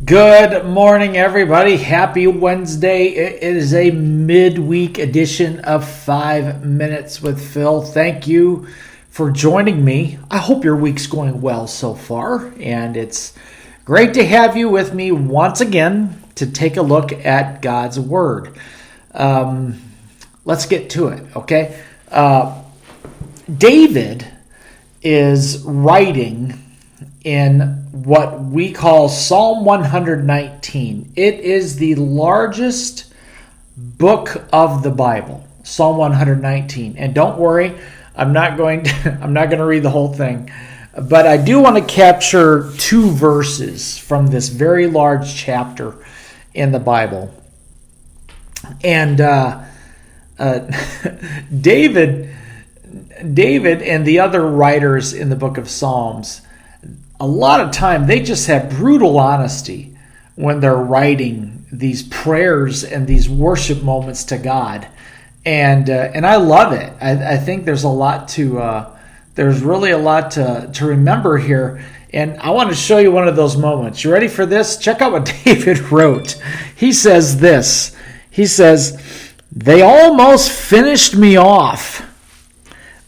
Good morning, everybody. Happy Wednesday. It is a midweek edition of 5 Minutes with Phil. Thank you for joining me. I hope your week's going well so far, and it's great to have you with me once again to take a look at God's Word. Let's get to it, okay? David is writing in what we call Psalm 119. It is the largest book of the Bible, Psalm 119. And don't worry, I'm not going to read the whole thing, but I do want to capture two verses from this very large chapter in the Bible. And David and the other writers in the book of Psalms, a lot of time they just have brutal honesty when they're writing these prayers and these worship moments to God, and I love it. I think there's really a lot to remember here, and I want to show you one of those moments. You ready for this? Check out what David wrote. He says this. He says, "They almost finished me off,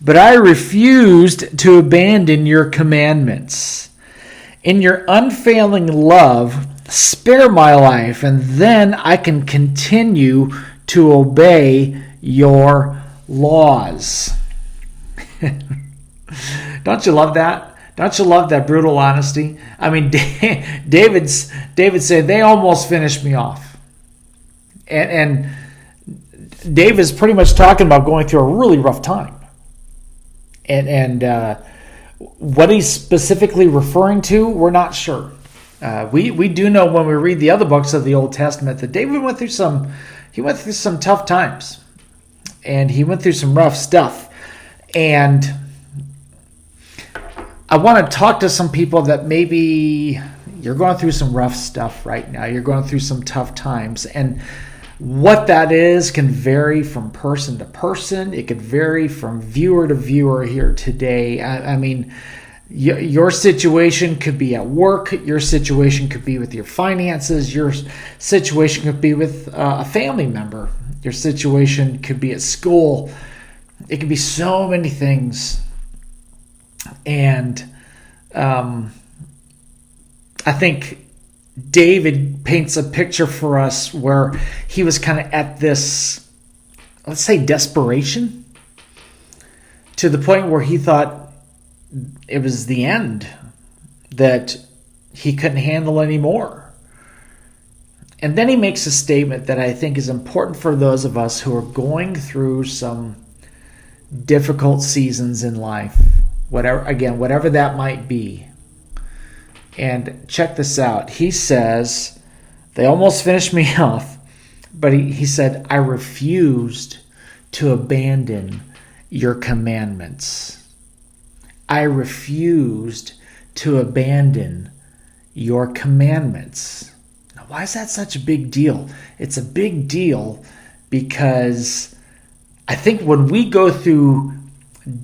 but I refused to abandon your commandments. In your unfailing love, spare my life, and then I can continue to obey your laws." Don't you love that? Don't you love that brutal honesty? I mean, David said, they almost finished me off. And David's pretty much talking about going through a really rough time. And what he's specifically referring to, we're not sure. We do know when we read the other books of the Old Testament that David went through some tough times, and he went through some rough stuff. And I want to talk to some people that maybe you're going through some rough stuff right now. You're going through some tough times, and what that is can vary from person to person. It could vary from viewer to viewer here today. I mean, your situation could be at work. Your situation could be with your finances. Your situation could be with a family member. Your situation could be at school. It could be so many things. And I think David paints a picture for us where he was kind of at this, let's say, desperation, to the point where he thought it was the end, that he couldn't handle anymore. And then he makes a statement that I think is important for those of us who are going through some difficult seasons in life, whatever that might be. And check this out. He says, they almost finished me off, but he said, I refused to abandon your commandments. I refused to abandon your commandments. Now, why is that such a big deal? It's a big deal because I think when we go through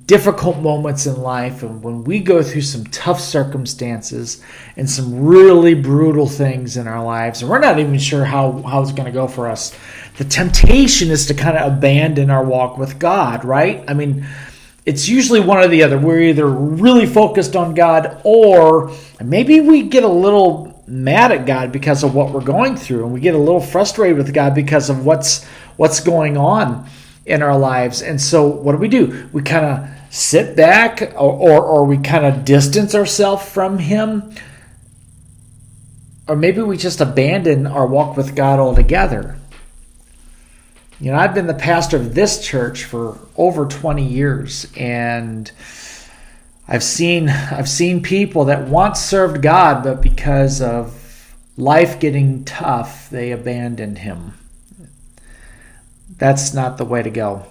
difficult moments in life, and when we go through some tough circumstances and some really brutal things in our lives, and we're not even sure how it's going to go for us, the temptation is to kind of abandon our walk with God, right? I mean, it's usually one or the other. We're either really focused on God, or maybe we get a little mad at God because of what we're going through, and we get a little frustrated with God because of what's going on in our lives. And so what do? We kind of sit back, or we kind of distance ourselves from him, or maybe we just abandon our walk with God altogether. You know, I've been the pastor of this church for over 20 years, and I've seen people that once served God, but because of life getting tough, they abandoned him. That's not the way to go.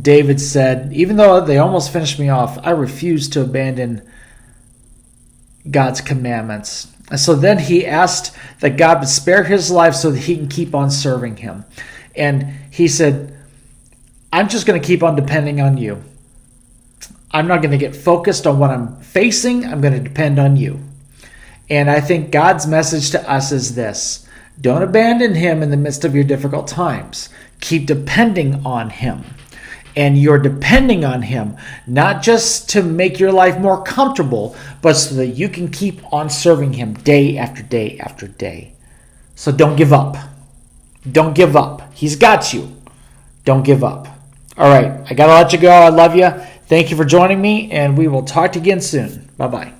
David said, even though they almost finished me off, I refuse to abandon God's commandments. And so then he asked that God would spare his life so that he can keep on serving him. And he said, I'm just going to keep on depending on you. I'm not going to get focused on what I'm facing. I'm going to depend on you. And I think God's message to us is this: don't abandon him in the midst of your difficult times. Keep depending on him. And you're depending on him not just to make your life more comfortable, but so that you can keep on serving him day after day after day. So don't give up. Don't give up. He's got you. Don't give up. All right, I got to let you go. I love you. Thank you for joining me, and we will talk to you again soon. Bye-bye.